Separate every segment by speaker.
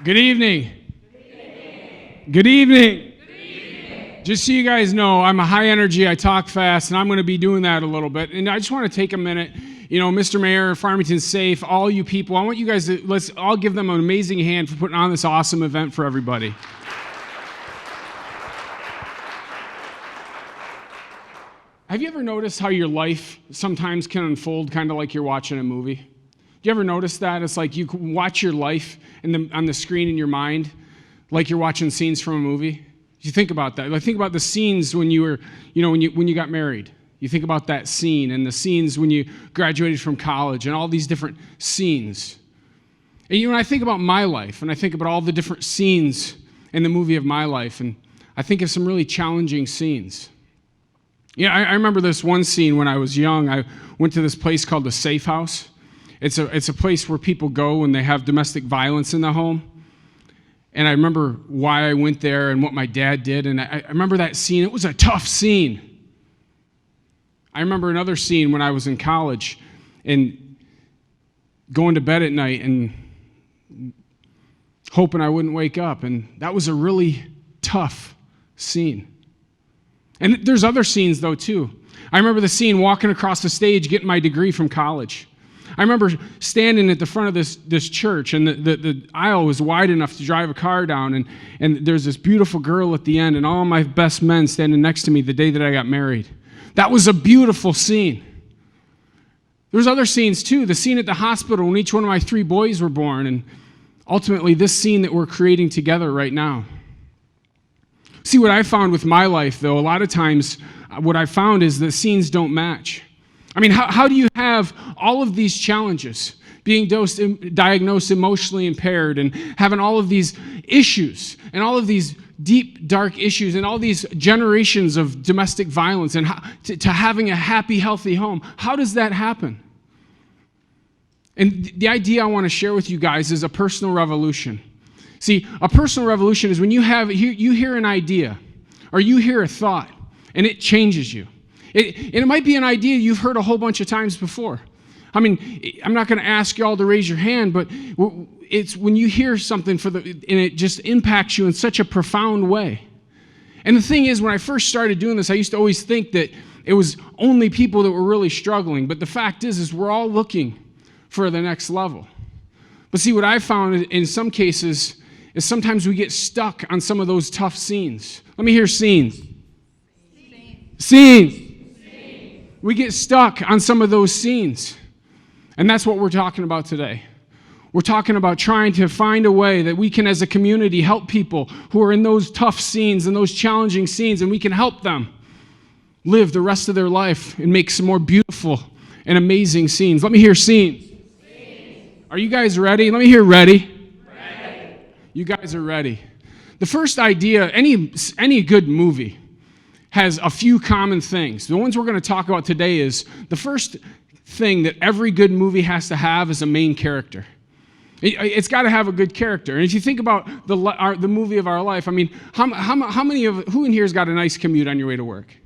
Speaker 1: Good evening. Good evening. Just so you guys know, I'm a high energy, I talk fast, and I'm going to be doing that a little bit. And I just want to take a minute. You know, Mr. Mayor, Farmington's safe, all you people, I want you guys to, let's all give them an amazing hand for putting on this awesome event for everybody. Have you ever noticed how your life sometimes can unfold kind of like you're watching a movie? Do you ever notice that? It's like you can watch your life on the screen in your mind like you're watching scenes from a movie. You think about that. Like think about the scenes when you were, when you got married. You think about that scene and the scenes when you graduated from college and all these different scenes. And when I think about my life and I think about all the different scenes in the movie of my life, and I think of some really challenging scenes. I remember this one scene when I was young. I went to this place called the Safe House. It's a place where people go when they have domestic violence in the home. And I remember why I went there and what my dad did. And I remember that scene. It was a tough scene. I remember another scene when I was in college and going to bed at night and hoping I wouldn't wake up. And that was a really tough scene. And there's other scenes, though, too. I remember the scene walking across the stage getting my degree from college. I remember standing at the front of this church, and the aisle was wide enough to drive a car down, and there's this beautiful girl at the end, and all my best men standing next to me the day that I got married. That was a beautiful scene. There's other scenes, too. The scene at the hospital when each one of my 3 boys were born, and ultimately this scene that we're creating together right now. See, what I found with my life, though, a lot of times what I found is the scenes don't match. I mean, how do you have all of these challenges, being diagnosed emotionally impaired and having all of these issues and all of these deep, dark issues and all these generations of domestic violence and to having a happy, healthy home? How does that happen? And the idea I want to share with you guys is a personal revolution. See, a personal revolution is when you hear an idea or you hear a thought and it changes you. It might be an idea you've heard a whole bunch of times before. I mean, I'm not going to ask you all to raise your hand, but it's when you hear something and it just impacts you in such a profound way. And the thing is, when I first started doing this, I used to always think that it was only people that were really struggling. But the fact is we're all looking for the next level. But see, what I found in some cases is sometimes we get stuck on some of those tough scenes. Let me hear scenes. Scenes. We get stuck on some of those scenes. And that's what we're talking about today. We're talking about trying to find a way that we can, as a community, help people who are in those tough scenes and those challenging scenes, and we can help them live the rest of their life and make some more beautiful and amazing scenes. Let me hear scenes. Are you guys ready? Let me hear ready. Ready. You guys are ready. The first idea, any good movie has a few common things. The ones we're going to talk about today is the first thing that every good movie has to have is a main character. It's got to have a good character. And if you think about the movie of our life, I mean, who in here has got a nice commute on your way to work?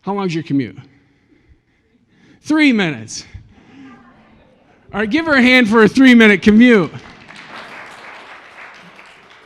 Speaker 1: How long's your commute? 3 minutes. All right, give her a hand for a 3-minute commute.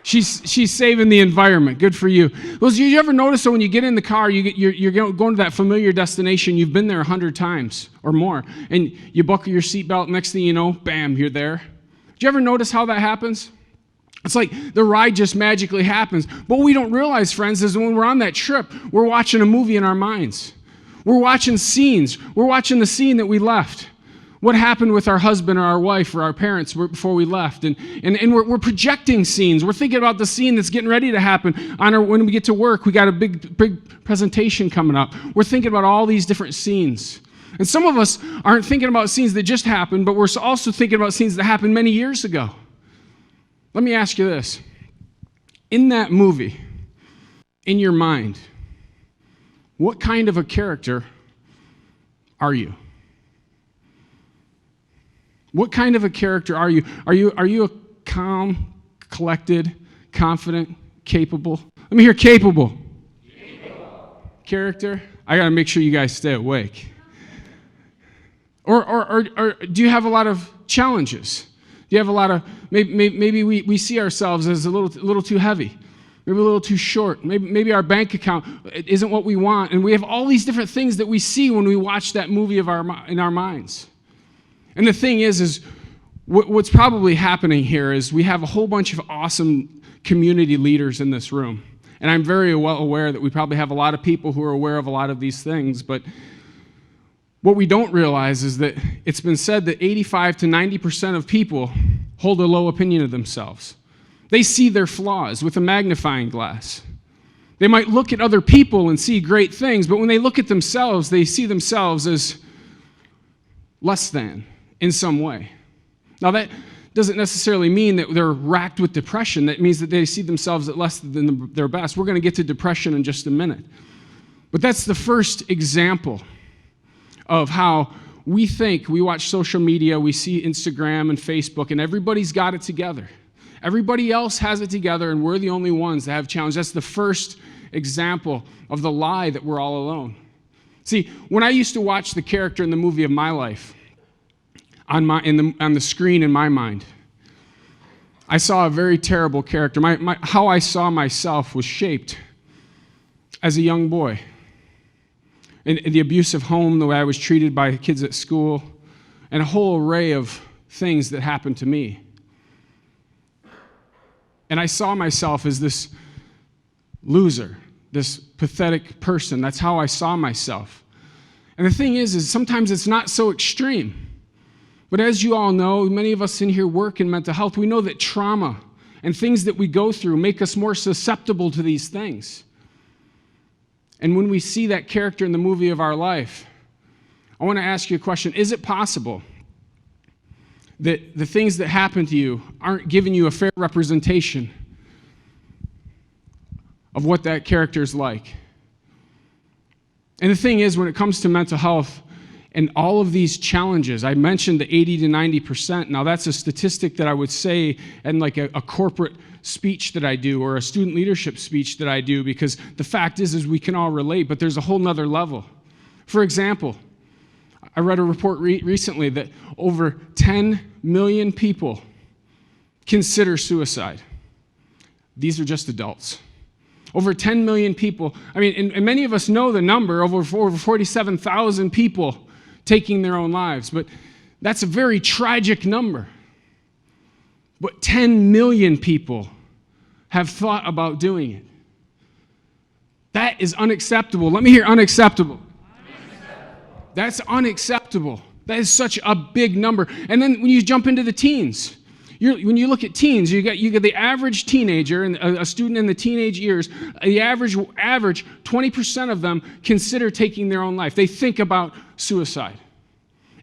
Speaker 1: She's saving the environment. Good for you. Well, you ever notice that when you get in the car, you're going to that familiar destination, you've been there 100 times or more, and you buckle your seatbelt, next thing you know, bam, you're there. Do you ever notice how that happens? It's like the ride just magically happens. But what we don't realize, friends, is when we're on that trip, we're watching a movie in our minds. We're watching scenes. We're watching the scene that we left. What happened with our husband or our wife or our parents before we left. And we're projecting scenes. We're thinking about the scene that's getting ready to happen. When we get to work, we got a big presentation coming up. We're thinking about all these different scenes. And some of us aren't thinking about scenes that just happened, but we're also thinking about scenes that happened many years ago. Let me ask you this. In that movie, in your mind, what kind of a character are you? What kind of a character are you? Are you a calm, collected, confident, capable? Let me hear capable. Character? I got to make sure you guys stay awake. Or do you have a lot of challenges? Do you have a lot of, maybe we see ourselves as a little too heavy, maybe a little too short, maybe our bank account isn't what we want, and we have all these different things that we see when we watch that movie in our minds. And the thing is what's probably happening here is we have a whole bunch of awesome community leaders in this room. And I'm very well aware that we probably have a lot of people who are aware of a lot of these things, but what we don't realize is that it's been said that 85 to 90% of people hold a low opinion of themselves. They see their flaws with a magnifying glass. They might look at other people and see great things, but when they look at themselves, they see themselves as less than in some way. Now, that doesn't necessarily mean that they're racked with depression. That means that they see themselves at less than their best. We're going to get to depression in just a minute. But that's the first example of how we think. We watch social media, we see Instagram and Facebook, and everybody's got it together. Everybody else has it together, and we're the only ones that have challenges. That's the first example of the lie that we're all alone. See, when I used to watch the character in the movie of my life, on the screen in my mind, I saw a very terrible character. How I saw myself was shaped as a young boy. In the abusive home, the way I was treated by kids at school, and a whole array of things that happened to me. And I saw myself as this loser, this pathetic person. That's how I saw myself. And the thing is sometimes it's not so extreme. But as you all know, many of us in here work in mental health. We know that trauma and things that we go through make us more susceptible to these things. And when we see that character in the movie of our life, I want to ask you a question. Is it possible that the things that happen to you aren't giving you a fair representation of what that character is like? And the thing is, when it comes to mental health, and all of these challenges, I mentioned the 80 to 90%. Now, that's a statistic that I would say in like a corporate speech that I do or a student leadership speech that I do, because the fact is we can all relate, but there's a whole nother level. For example, I read a report recently that over 10 million people consider suicide. These are just adults. Over 10 million people. I mean, and many of us know the number, over 47,000 people taking their own lives, but that's a very tragic number. But 10 million people have thought about doing it. That is unacceptable. Let me hear unacceptable. That's unacceptable. That is such a big number. And then when you jump into the teens, when you look at teens, you get the average teenager and a student in the teenage years. The average 20% of them consider taking their own life. They think about suicide.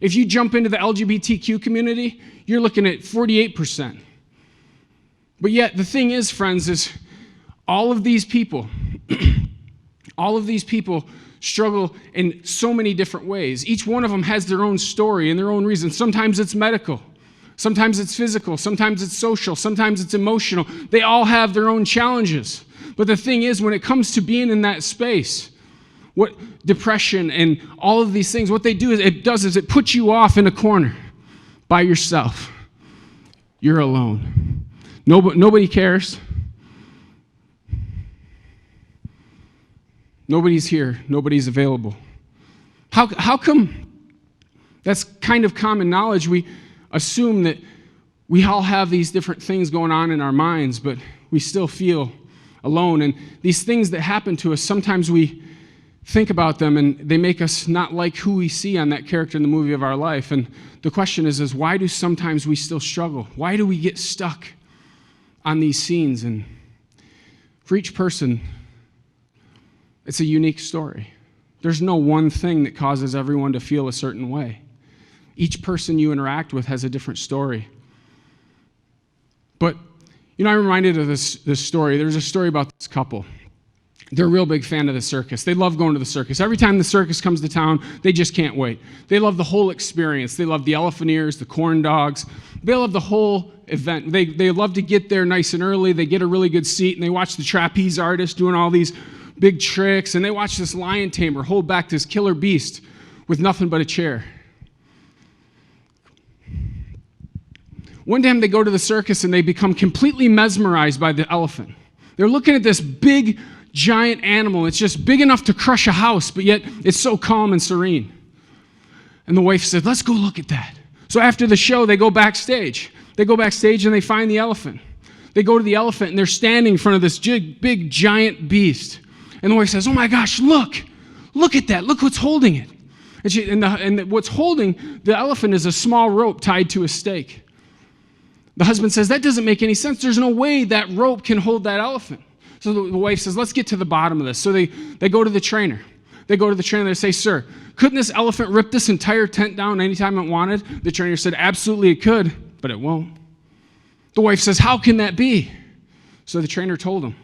Speaker 1: If you jump into the LGBTQ community, you're looking at 48%. But yet the thing is, friends, is all of these people struggle in so many different ways. Each one of them has their own story and their own reason. Sometimes it's medical. Sometimes it's physical, sometimes it's social, sometimes it's emotional. They all have their own challenges. But the thing is, when it comes to being in that space, what depression and all of these things, what they do is it puts you off in a corner by yourself. You're alone. Nobody cares. Nobody's here. Nobody's available. How come? That's kind of common knowledge. We assume that we all have these different things going on in our minds, but we still feel alone. And these things that happen to us, sometimes we think about them and they make us not like who we see on that character in the movie of our life. And the question is why do sometimes we still struggle? Why do we get stuck on these scenes? And for each person, it's a unique story. There's no one thing that causes everyone to feel a certain way. Each person you interact with has a different story. But, I'm reminded of this story. There's a story about this couple. They're a real big fan of the circus. They love going to the circus. Every time the circus comes to town, they just can't wait. They love the whole experience. They love the elephant ears, the corn dogs. They love the whole event. They love to get there nice and early. They get a really good seat, and they watch the trapeze artist doing all these big tricks, and they watch this lion tamer hold back this killer beast with nothing but a chair. One time they go to the circus and they become completely mesmerized by the elephant. They're looking at this big, giant animal. It's just big enough to crush a house, but yet it's so calm and serene. And the wife said, let's go look at that. So after the show, they go backstage. They go backstage and they find the elephant. They go to the elephant and they're standing in front of this big, giant beast. And the wife says, oh my gosh, look at that. Look what's holding it. And what's holding the elephant is a small rope tied to a stake. The husband says, that doesn't make any sense. There's no way that rope can hold that elephant. So the wife says, let's get to the bottom of this. So they go to the trainer. They go to the trainer and they say, sir, couldn't this elephant rip this entire tent down anytime it wanted? The trainer said, absolutely it could, but it won't. The wife says, how can that be? So the trainer told him.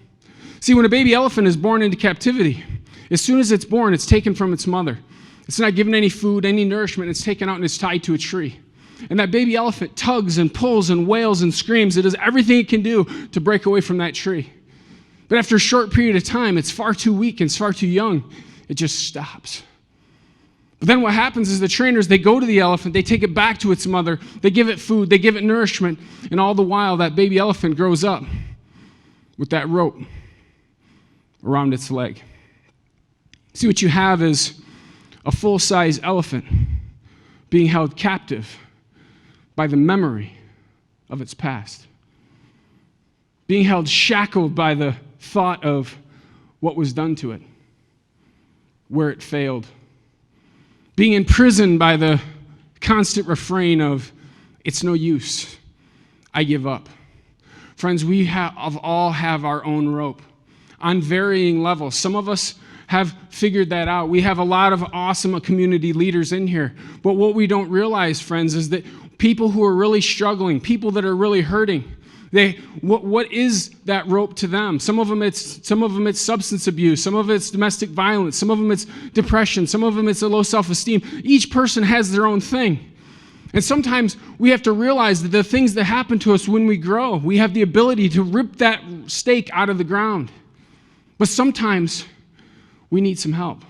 Speaker 1: See, when a baby elephant is born into captivity, as soon as it's born, it's taken from its mother. It's not given any food, any nourishment. It's taken out and it's tied to a tree. And that baby elephant tugs and pulls and wails and screams. It does everything it can do to break away from that tree. But after a short period of time, it's far too weak and it's far too young. It just stops. But then what happens is the trainers, they go to the elephant, they take it back to its mother, they give it food, they give it nourishment, and all the while that baby elephant grows up with that rope around its leg. See, what you have is a full-size elephant being held captive by the memory of its past, being held shackled by the thought of what was done to it, where it failed, being imprisoned by the constant refrain of, it's no use, I give up. Friends, we all have our own rope on varying levels. Some of us have figured that out. We have a lot of awesome community leaders in here. But what we don't realize, friends, is that people who are really struggling, people that are really hurting, what is that rope to them? Some of them it's substance abuse, some of it's domestic violence, some of them it's depression, some of them it's a low self-esteem. Each person has their own thing. And sometimes we have to realize that the things that happen to us when we grow, we have the ability to rip that stake out of the ground. But sometimes we need some help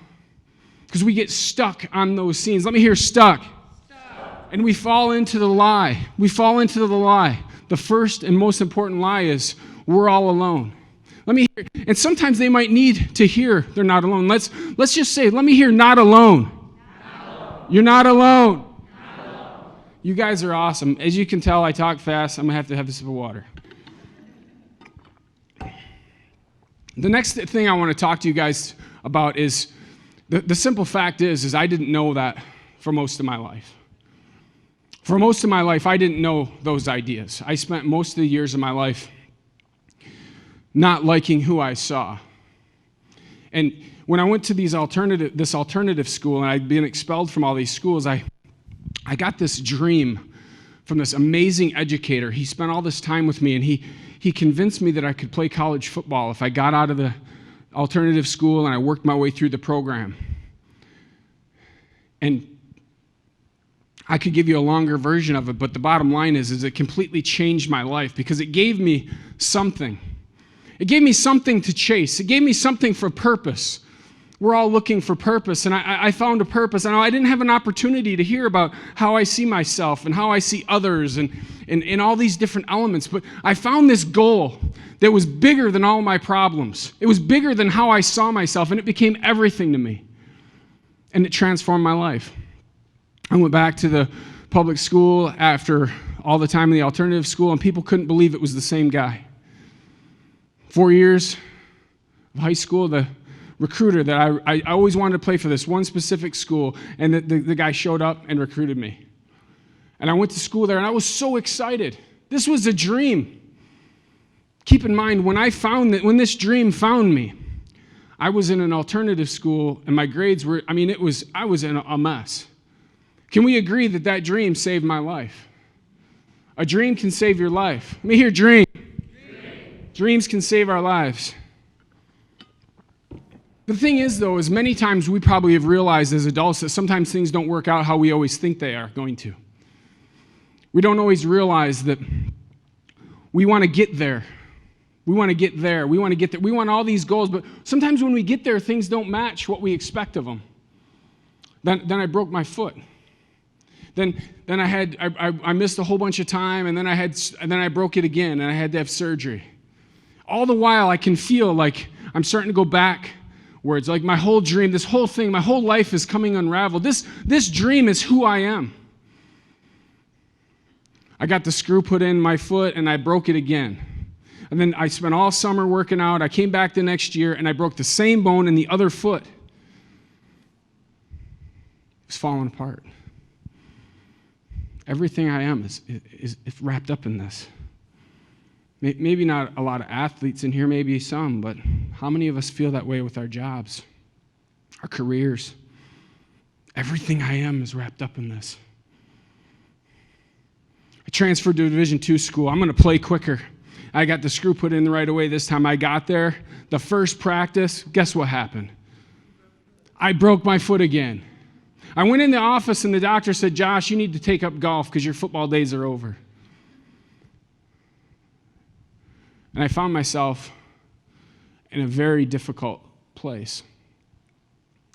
Speaker 1: because we get stuck on those scenes. Let me hear stuck. And we fall into the lie. The first and most important lie is we're all alone. Let me hear, and sometimes they might need to hear they're not alone. Let's just say, let me hear not alone. You're not alone. You guys are awesome. As you can tell, I talk fast. I'm going to have a sip of water. The next thing I want to talk to you guys about is the simple fact is I didn't know that for most of my life. For most of my life, I didn't know those ideas. I spent most of the years of my life not liking who I saw. And when I went to this alternative school, and I'd been expelled from all these schools, I got this dream from this amazing educator. He spent all this time with me, and he convinced me that I could play college football if I got out of the alternative school and I worked my way through the program. And I could give you a longer version of it, but the bottom line is it completely changed my life because it gave me something. It gave me something to chase. It gave me something for purpose. We're all looking for purpose, and I found a purpose. I didn't have an opportunity to hear about how I see myself and how I see others and all these different elements, but I found this goal that was bigger than all my problems. It was bigger than how I saw myself, and it became everything to me, and it transformed my life. I went back to the public school after all the time in the alternative school, and people couldn't believe it was the same guy. 4 years of high school, the recruiter that I always wanted to play for this one specific school, and the guy showed up and recruited me. And I went to school there, and I was so excited. This was a dream. Keep in mind, when this dream found me, I was in an alternative school, and my grades were, I was in a mess. Can we agree that that dream saved my life? A dream can save your life. Let me hear dream. Dreams can save our lives. The thing is, though, is many times we probably have realized as adults that sometimes things don't work out how we always think they are going to. We don't always realize that we want to get there. We want to get there. We want to get there. We want all these goals, but sometimes when we get there, things don't match what we expect of them. Then I broke my foot. Then I missed a whole bunch of time, and then I broke it again, and I had to have surgery. All the while, I can feel like I'm starting to go backwards. Like my whole dream, this whole thing, my whole life is coming unraveled. This dream is who I am. I got the screw put in my foot, and I broke it again. And then I spent all summer working out. I came back the next year, and I broke the same bone in the other foot. It was falling apart. Everything I am is wrapped up in this. Maybe not a lot of athletes in here, maybe some, but how many of us feel that way with our jobs, our careers? Everything I am is wrapped up in this. I transferred to a Division II school. I'm going to play quicker. I got the screw put in right away this time. I got there. The first practice, guess what happened? I broke my foot again. I went in the office and the doctor said, Josh, you need to take up golf because your football days are over. And I found myself in a very difficult place.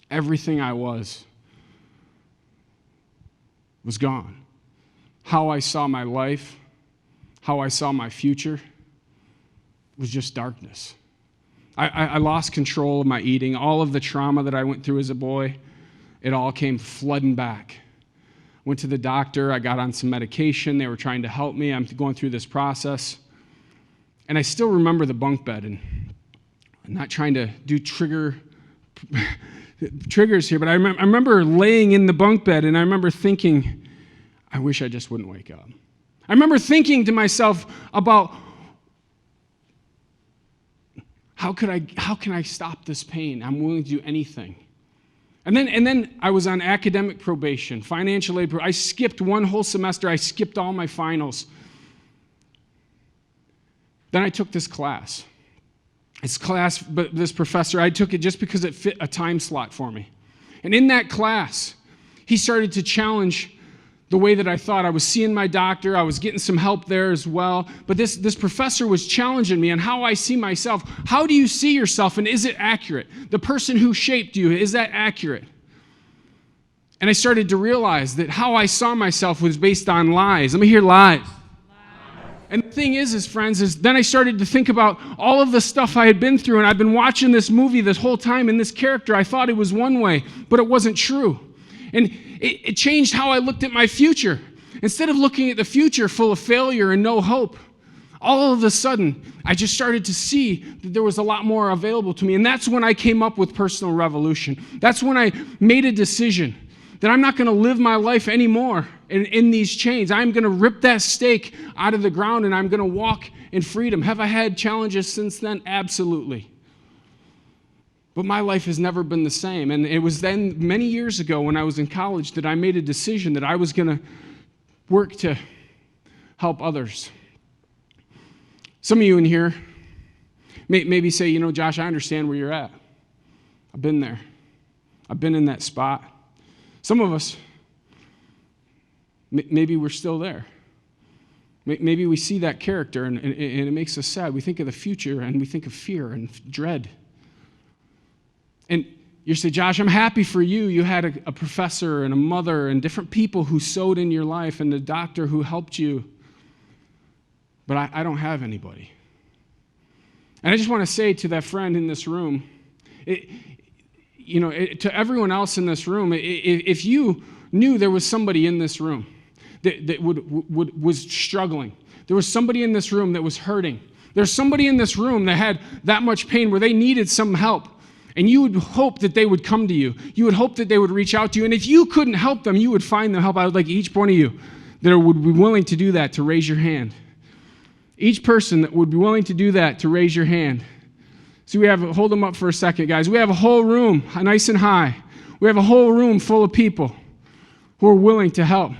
Speaker 1: Everything I was gone. How I saw my life, how I saw my future was just darkness. I lost control of my eating. All of the trauma that I went through as a boy, it all came flooding back. Went to the doctor. I got on some medication. They were trying to help me. I'm going through this process. And I still remember the bunk bed. And I'm not trying to do triggers here, but I remember laying in the bunk bed, and I remember thinking, I wish I just wouldn't wake up. I remember thinking to myself about how can I stop this pain? I'm willing to do anything. And then I was on academic probation, financial aid. I skipped one whole semester. I skipped all my finals. Then I took this class. But this professor, I took it just because it fit a time slot for me. And in that class, he started to challenge the way that I thought. I was seeing my doctor. I was getting some help there as well. But this professor was challenging me on how I see myself. How do you see yourself, and is it accurate? The person who shaped you, is that accurate? And I started to realize that how I saw myself was based on lies. Let me hear lies. And the thing is friends, then I started to think about all of the stuff I had been through, and I've been watching this movie this whole time, and this character, I thought it was one way, but it wasn't true. And it changed how I looked at my future. Instead of looking at the future full of failure and no hope, all of a sudden, I just started to see that there was a lot more available to me. And that's when I came up with personal revolution. That's when I made a decision that I'm not going to live my life anymore in these chains. I'm going to rip that stake out of the ground, and I'm going to walk in freedom. Have I had challenges since then? Absolutely. But my life has never been the same. And it was then, many years ago, when I was in college, that I made a decision that I was going to work to help others. Some of you in here maybe say, Josh, I understand where you're at. I've been there. I've been in that spot. Some of us, maybe we're still there. Maybe we see that character and it makes us sad. We think of the future and we think of fear and dread. And you say, Josh, I'm happy for you. You had a professor and a mother and different people who sowed in your life and a doctor who helped you. But I don't have anybody. And I just want to say to that friend in this room, to everyone else in this room, if you knew there was somebody in this room that was struggling, there was somebody in this room that was hurting, there's somebody in this room that had that much pain where they needed some help, and you would hope that they would come to you. You would hope that they would reach out to you. And if you couldn't help them, you would find them help. I would like each one of you that would be willing to do that to raise your hand. Each person that would be willing to do that to raise your hand. See, hold them up for a second, guys. We have a whole room, nice and high. We have a whole room full of people who are willing to help.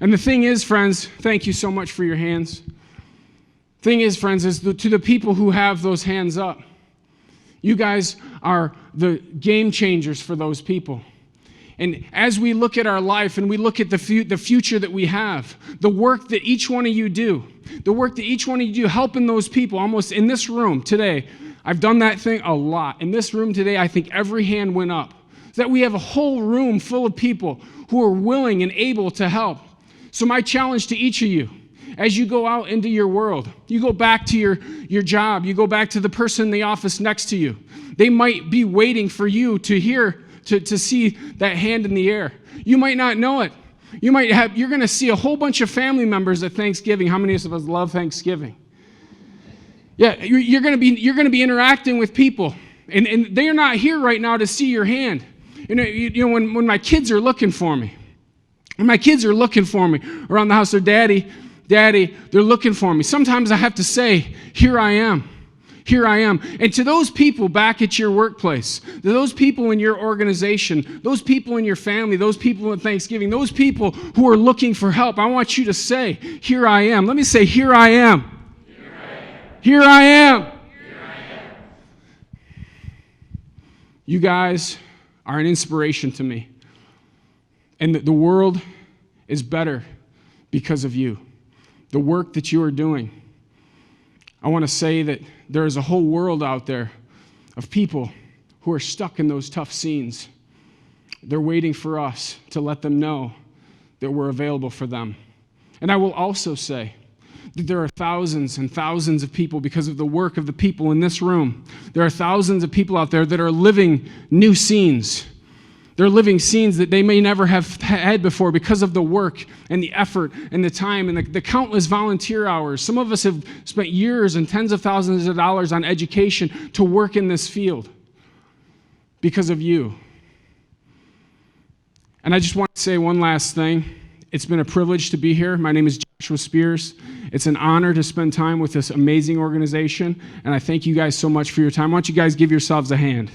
Speaker 1: And the thing is, friends, thank you so much for your hands. Thing is, friends, to the people who have those hands up, you guys are the game changers for those people. And as we look at our life and we look at the future that we have, the work that each one of you do, helping those people, almost in this room today, I've done that thing a lot. In this room today, I think every hand went up. that we have a whole room full of people who are willing and able to help. So my challenge to each of you, as you go out into your world, you go back to your job, you go back to the person in the office next to you. They might be waiting for you to hear, to see that hand in the air. You might not know it. You're going to see a whole bunch of family members at Thanksgiving. How many of us love Thanksgiving? Yeah, you're going to be interacting with people, and they are not here right now to see your hand. When my kids are looking for me, around the house, they're Daddy, they're looking for me. Sometimes I have to say, here I am. And to those people back at your workplace, to those people in your organization, those people in your family, those people at Thanksgiving, those people who are looking for help, I want you to say, here I am. Let me say, here I am. Here I am. You guys are an inspiration to me. And the world is better because of you. The work that you are doing. I want to say that there is a whole world out there of people who are stuck in those tough scenes. They're waiting for us to let them know that we're available for them. And I will also say that there are thousands and thousands of people, because of the work of the people in this room, there are thousands of people out there that are living new scenes. They're living scenes that they may never have had before because of the work and the effort and the time and the countless volunteer hours. Some of us have spent years and tens of thousands of dollars on education to work in this field because of you. And I just want to say one last thing. It's been a privilege to be here. My name is Joshua Spears. It's an honor to spend time with this amazing organization, and I thank you guys so much for your time. Why don't you guys give yourselves a hand?